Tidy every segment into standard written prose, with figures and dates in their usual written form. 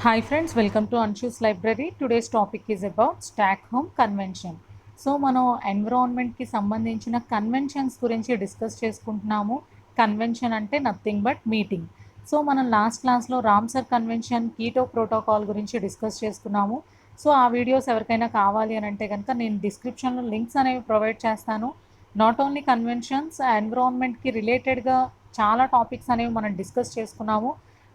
Hi friends, welcome to Anshu's Library. Today's topic is about Stockholm Convention. So మనం ఎన్విరాన్మెంట్కి సంబంధించిన conventions గురించి discuss చేసుకుంటున్నాము. Convention అంటే nothing but meeting. So మనం last క్లాస్లో రామ్సర్ కన్వెన్షన్, కీటో ప్రోటోకాల్ గురించి discuss చేసుకున్నాము. సో ఆ వీడియోస్ ఎవరికైనా కావాలి అని అంటే కనుక నేను డిస్క్రిప్షన్లో లింక్స్ అనేవి ప్రొవైడ్ చేస్తాను. నాట్ ఓన్లీ కన్వెన్షన్స్, ఎన్విరాన్మెంట్కి రిలేటెడ్గా చాలా టాపిక్స్ అనేవి మనం డిస్కస్ చేసుకున్నాము.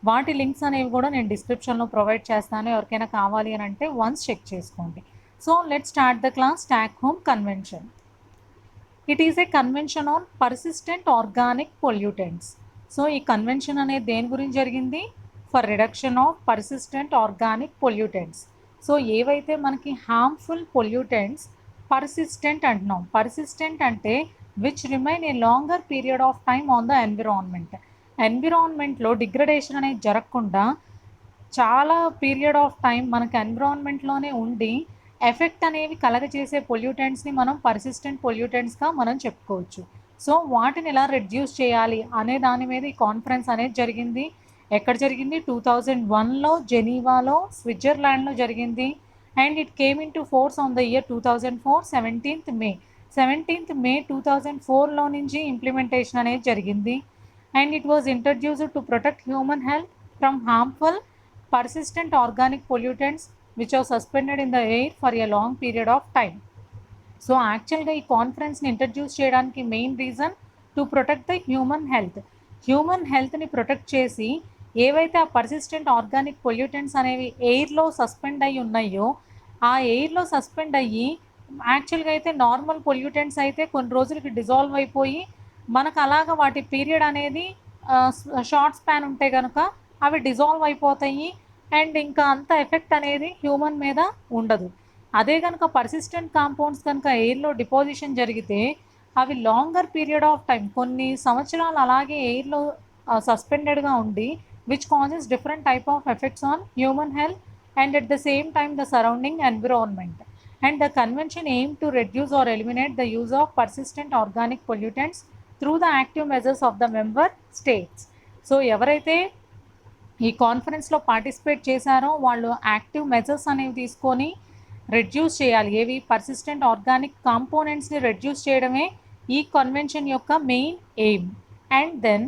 వాటి లింక్స్ అనేవి కూడా నేను డిస్క్రిప్షన్లో ప్రొవైడ్ చేస్తాను. ఎవరికైనా కావాలి అని అంటే వన్స్ చెక్ చేసుకోండి. So let's start the class. Stockholm convention. It is a convention on persistent organic pollutants. So ఈ కన్వెన్షన్ అనేది దేని గురించి జరిగింది? For reduction of persistent organic pollutants. So ఏవైతే మనకి హార్మ్ఫుల్ పొల్యూటెంట్స్ పర్సిస్టెంట్ అంటున్నాం. పర్సిస్టెంట్ అంటే which remain a longer period of time on the environment. ఎన్విరాన్మెంట్లో డిగ్రడేషన్ అనేది జరగకుండా చాలా పీరియడ్ ఆఫ్ టైం మనకి ఎన్విరాన్మెంట్లోనే ఉండి ఎఫెక్ట్ అనేవి కలగజేసే పొల్యూటెంట్స్ని మనం పర్సిస్టెంట్ పొల్యూటెంట్స్గా మనం చెప్పుకోవచ్చు. సో వాటిని ఎలా రెడ్యూస్ చేయాలి అనే దాని మీద ఈ కాన్ఫరెన్స్ అనేది జరిగింది. ఎక్కడ జరిగింది? 2001లో జెనీవాలో, స్విట్జర్లాండ్లో జరిగింది. And it came in to force on the year 2004, 17th May. 17th మే 2004లో నుంచి ఇంప్లిమెంటేషన్ అనేది జరిగింది. And it was introduced to protect human health from harmful persistent organic pollutants which are suspended in the air for a long period of time. So యాక్చువల్గా ఈ కాన్ఫరెన్స్ని introduce చేయడానికి main reason to protect the human హెల్త్ని protect చేసి ఏవైతే ఆ persistent organic pollutants అనేవి ఎయిర్లో suspend అయ్యి ఉన్నాయో ఆ ఎయిర్లో సస్పెండ్ అయ్యి యాక్చువల్గా అయితే నార్మల్ పొల్యూటెంట్స్ అయితే కొన్ని రోజులకి డిజాల్వ్ అయిపోయి మనకు అలాగ వాటి పీరియడ్ అనేది షార్ట్ స్పాన్ ఉంటే కనుక అవి డిజాల్వ్ అయిపోతాయి. అండ్ ఇంకా అంత ఎఫెక్ట్ అనేది హ్యూమన్ మీద ఉండదు. అదే కనుక పర్సిస్టెంట్ కాంపౌండ్స్ కనుక ఎయిర్లో డిపాజిషన్ జరిగితే అవి లాంగర్ పీరియడ్ ఆఫ్ టైం, కొన్ని సంవత్సరాలు అలాగే ఎయిర్లో సస్పెండెడ్గా ఉండి which causes different type of effects on human health and at the same time the surrounding environment. And the convention aim to reduce or eliminate the use of persistent organic pollutants through the active measures of the member states. So ఎవరైతే ఈ కాన్ఫరెన్స్లో participate చేశారో వాళ్ళు active measures అనేవి తీసుకొని reduce చేయాలి. ఏవి? Persistent organic కాంపోనెంట్స్ని reduce చేయడమే ఈ కన్వెన్షన్ యొక్క main aim. And then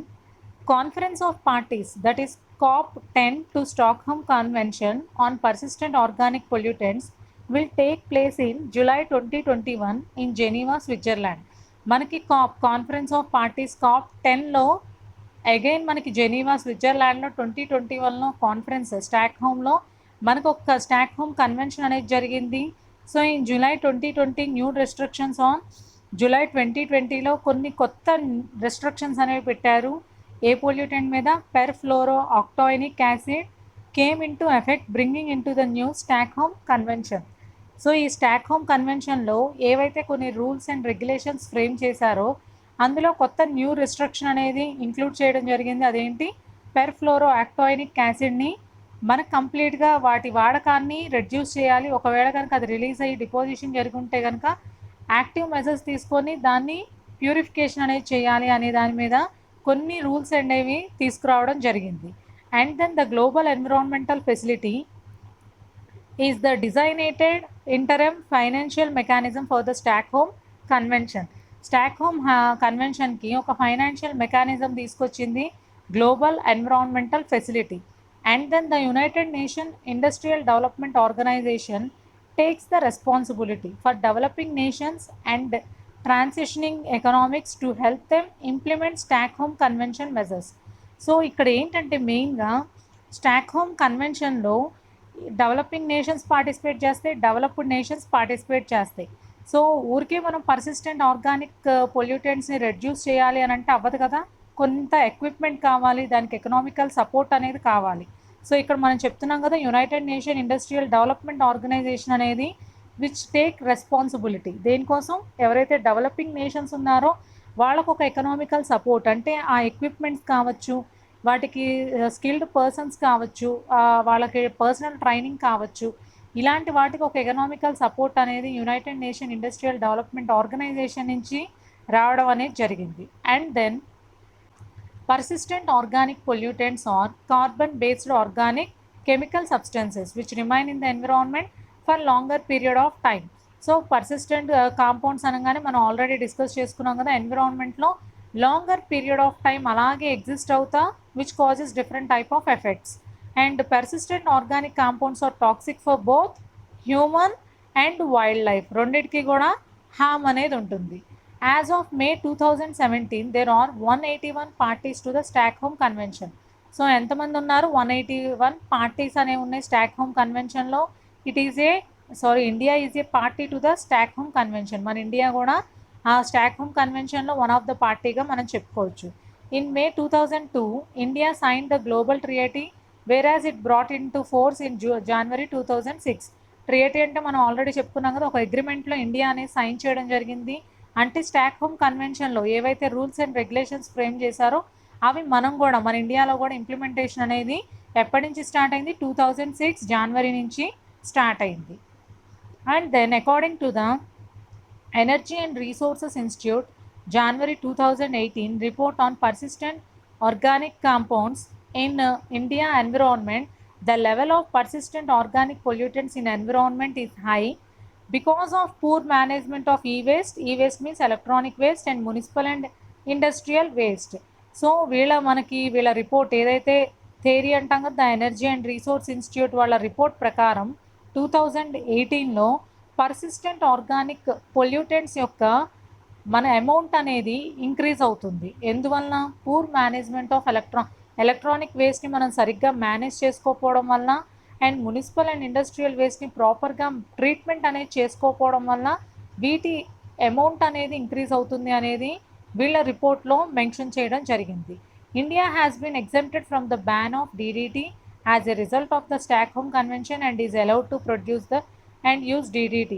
conference of parties, that is COP10 to Stockholm convention on persistent organic pollutants will take place in July 2021 in Geneva, Switzerland. మనకి conference of parties COP10లో again మనకి Geneva, స్విట్జర్లాండ్లో 2021లో conference స్టాక్హోమ్లో మనకు ఒక Stockholm convention అనేది జరిగింది. So in July 2020 new restrictions on July 2020లో కొన్ని కొత్త రెస్ట్రిక్షన్స్ అనేవి పెట్టారు. ఏ పొల్యూటెంట్ మీద? Perfluoro octanoic acid came in to effect bringing in to the new Stockholm convention. So ఈ స్టాక్హోమ్ కన్వెన్షన్లో ఏవైతే కొన్ని రూల్స్ అండ్ రెగ్యులేషన్స్ ఫ్రేమ్ చేశారో అందులో కొత్త న్యూ రిస్ట్రిక్షన్ అనేది ఇంక్లూడ్ చేయడం జరిగింది. అదేంటి? పెర్ఫ్లోరో ఆక్టాయినిక్ యాసిడ్ని మనకు కంప్లీట్గా వాటి వాడకాన్ని రెడ్యూస్ చేయాలి. ఒకవేళ కనుక అది రిలీజ్ అయ్యి డిపోజిషన్ జరుగుంటే కనుక యాక్టివ్ మెజర్స్ తీసుకొని దాన్ని ప్యూరిఫికేషన్ అనేది చేయాలి అనే దాని మీద కొన్ని రూల్స్ అనేవి తీసుకురావడం జరిగింది. And then the global environmental facility is the designated interim financial mechanism for the Stockholm Convention. Stockholm కన్వెన్షన్కి ఒక ఫైనాన్షియల్ మెకానిజం తీసుకొచ్చింది global environmental facility. And then the United nation industrial development Organization takes the responsibility for developing nations and transitioning economics to help them implement Stockholm Convention measures. So ఇక్కడ ఏంటంటే మెయిన్గా Stockholm కన్వెన్షన్లో developing nations participate చేస్తే, developed nations participate చేస్తాయి. So ఊరికే మనం persistent organic పొల్యూటెంట్స్ని reduce చేయాలి అని అంటే అవ్వదు కదా. కొంత ఎక్విప్మెంట్ కావాలి, దానికి ఎకనామికల్ సపోర్ట్ అనేది కావాలి. సో ఇక్కడ మనం చెప్తున్నాం కదా, united nation industrial development organization అనేది విచ్ టేక్ రెస్పాన్సిబిలిటీ. దేనికోసం? ఎవరైతే డెవలపింగ్ నేషన్స్ ఉన్నారో వాళ్ళకు ఒక ఎకనామికల్ సపోర్ట్ అంటే ఆ ఎక్విప్మెంట్స్ కావచ్చు, వాటికి స్కిల్డ్ పర్సన్స్ కావచ్చు, వాళ్ళకి పర్సనల్ ట్రైనింగ్ కావచ్చు, ఇలాంటి వాటికి ఒక ఎకనామికల్ సపోర్ట్ అనేది united nation industrial development organization నుంచి రావడం అనేది జరిగింది. And then persistent organic pollutants are carbon based organic chemical substances which remain in the environment for longer period of time. So persistent compounds అనగానే మనం already discuss చేసుకున్నాం కదా, ఎన్విరాన్మెంట్లో longer period of time అలాగే ఎగ్జిస్ట్ అవుతా which causes different type of effects. And persistent organic compounds are toxic for both human and wildlife, రెండింటికి కూడా harm అనేది ఉంటుంది. As of May 2017 there are 181 parties to the Stockholm convention. So ఎంతమంది ఉన్నారు? 181 parties అనేవి ఉన్నాయి Stockholm కన్వెన్షన్లో. India is a party to the Stockholm convention. మన ఇండియా కూడా ఆ స్టాక్హోమ్ కన్వెన్షన్లో వన్ ఆఫ్ ద పార్టీగా మనం చెప్పుకోవచ్చు. In May 2002 India sign the global treaty whereas it brought into force in January 2006. Treaty అంటే మనం ఆల్రెడీ చెప్పుకున్నాం కదా, ఒక అగ్రిమెంట్లో ఇండియా అనేది సైన్ చేయడం జరిగింది. అంటే స్టాక్హోమ్ కన్వెన్షన్లో ఏవైతే రూల్స్ అండ్ రెగ్యులేషన్స్ ఫ్రేమ్ చేశారో అవి మనం కూడా మన ఇండియాలో కూడా ఇంప్లిమెంటేషన్ అనేది ఎప్పటి నుంచి స్టార్ట్ అయింది? 2006 జనవరి నుంచి స్టార్ట్ అయింది. And then according to the energy and resources institute January 2018 report on persistent organic compounds in India environment, the level of persistent organic pollutants in environment is high because of poor management of e-waste. E-waste means electronic waste and municipal and industrial waste. So వీళ్ళ report ఏదైతే theory అంటాం కదా, the energy and resource institute వాళ్ళ report ప్రకారం 2018లో persistent organic pollutants యొక్క మన amount అనేది increase అవుతుంది. ఎందువలన? పూర్ మేనేజ్మెంట్ ఆఫ్ ఎలక్ట్రానిక్ వేస్ట్ని మనం సరిగ్గా మేనేజ్ చేసుకోకపోవడం వల్ల అండ్ మున్సిపల్ అండ్ ఇండస్ట్రియల్ వేస్ట్ని ప్రాపర్గా ట్రీట్మెంట్ అనేది చేసుకోకపోవడం వల్ల వీటి అమౌంట్ అనేది ఇంక్రీజ్ అవుతుంది అనేది వీళ్ళ రిపోర్ట్లో మెన్షన్ చేయడం జరిగింది. India has been exempted from the ban of DDT as a result of the Stockholm convention and is allowed to produce the and use DDT.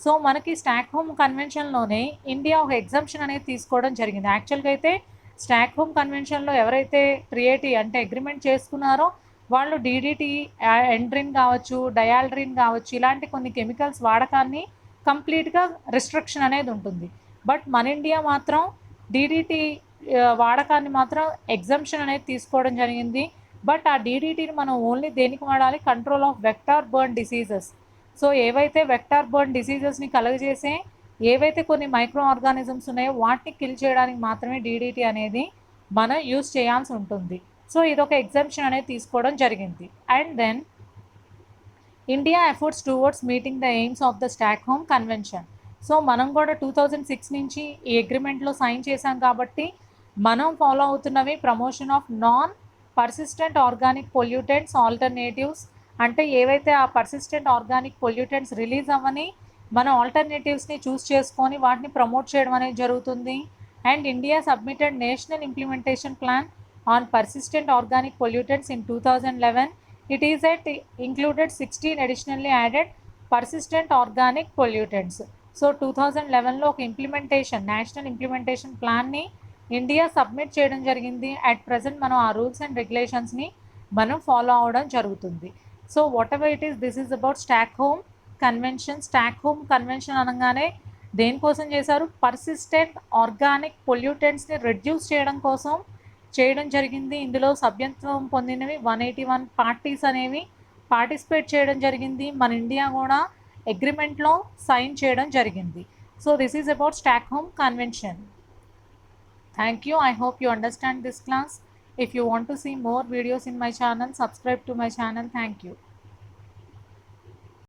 So మనకి స్టాక్హోమ్ కన్వెన్షన్లోనే ఇండియా ఒక ఎగ్జంప్షన్ అనేది తీసుకోవడం జరిగింది. యాక్చువల్గా అయితే స్టాక్హోమ్ కన్వెన్షన్లో ఎవరైతే ట్రియేటీ అంటే అగ్రిమెంట్ చేసుకున్నారో వాళ్ళు DDT, ఎండ్రిన్ కావచ్చు, డయాల్డ్రిన్ కావచ్చు, ఇలాంటి కొన్ని కెమికల్స్ వాడకాన్ని కంప్లీట్గా రిస్ట్రిక్షన్ అనేది ఉంటుంది. బట్ మన ఇండియా మాత్రం DDT వాడకాన్ని మాత్రం ఎగ్జంప్షన్ అనేది తీసుకోవడం జరిగింది. బట్ ఆ DDTని మనం ఓన్లీ దేనికి వాడాలి? Control of vector burn diseases. So ఏవైతే వెక్టార్ బర్న్ డిసీజెస్ని కలుగజేసే ఏవైతే కొన్ని మైక్రో ఆర్గానిజమ్స్ ఉన్నాయో వాటిని కిల్ చేయడానికి మాత్రమే DDT అనేది మనం యూజ్ చేయాల్సి ఉంటుంది. సో ఇదొక ఎగ్జంప్షన్ అనేది తీసుకోవడం జరిగింది. And then India efforts towards meeting the aims of the Stockholm convention. So మనం కూడా 2006 నుంచి ఈ అగ్రిమెంట్లో సైన్ చేశాం కాబట్టి మనం ఫాలో అవుతున్నవి promotion of non persistent organic pollutants alternatives. అంటే ఏవైతే ఆ పర్సిస్టెంట్ ఆర్గానిక్ పొల్యూటెంట్స్ రిలీజ్ అవ్వని మనం ఆల్టర్నేటివ్స్ని చూస్ చేసుకొని వాటిని ప్రమోట్ చేయడం అనేది జరుగుతుంది. And India submitted national implementation plan on persistent organic pollutants in 2011. It is at included 16 additionally added persistent organic pollutants. So 2011లో ఒక నేషనల్ ఇంప్లిమెంటేషన్ ప్లాన్ని ఇండియా సబ్మిట్ చేయడం జరిగింది. అట్ ప్రజెంట్ మనం ఆ రూల్స్ అండ్ రెగ్యులేషన్స్ని మనం ఫాలో అవడం జరుగుతుంది. So what ever it is, this is about Stockholm convention. Stockholm convention అనగానే దేనికోసం చేశారు? పర్సిస్టెంట్ ఆర్గానిక్ పొల్యూటెంట్స్ని రెడ్యూస్ చేయడం కోసం చేయడం జరిగింది. ఇందులో సభ్యత్వం పొందినవి 181 పార్టీస్ అనేవి పార్టిసిపేట్ చేయడం జరిగింది. మన ఇండియా కూడా అగ్రిమెంట్లో సైన్ చేయడం జరిగింది. So this is about Stockholm convention. Thank you. I hope you understand this class. If you want to see more videos in my channel, subscribe to my channel. Thank you.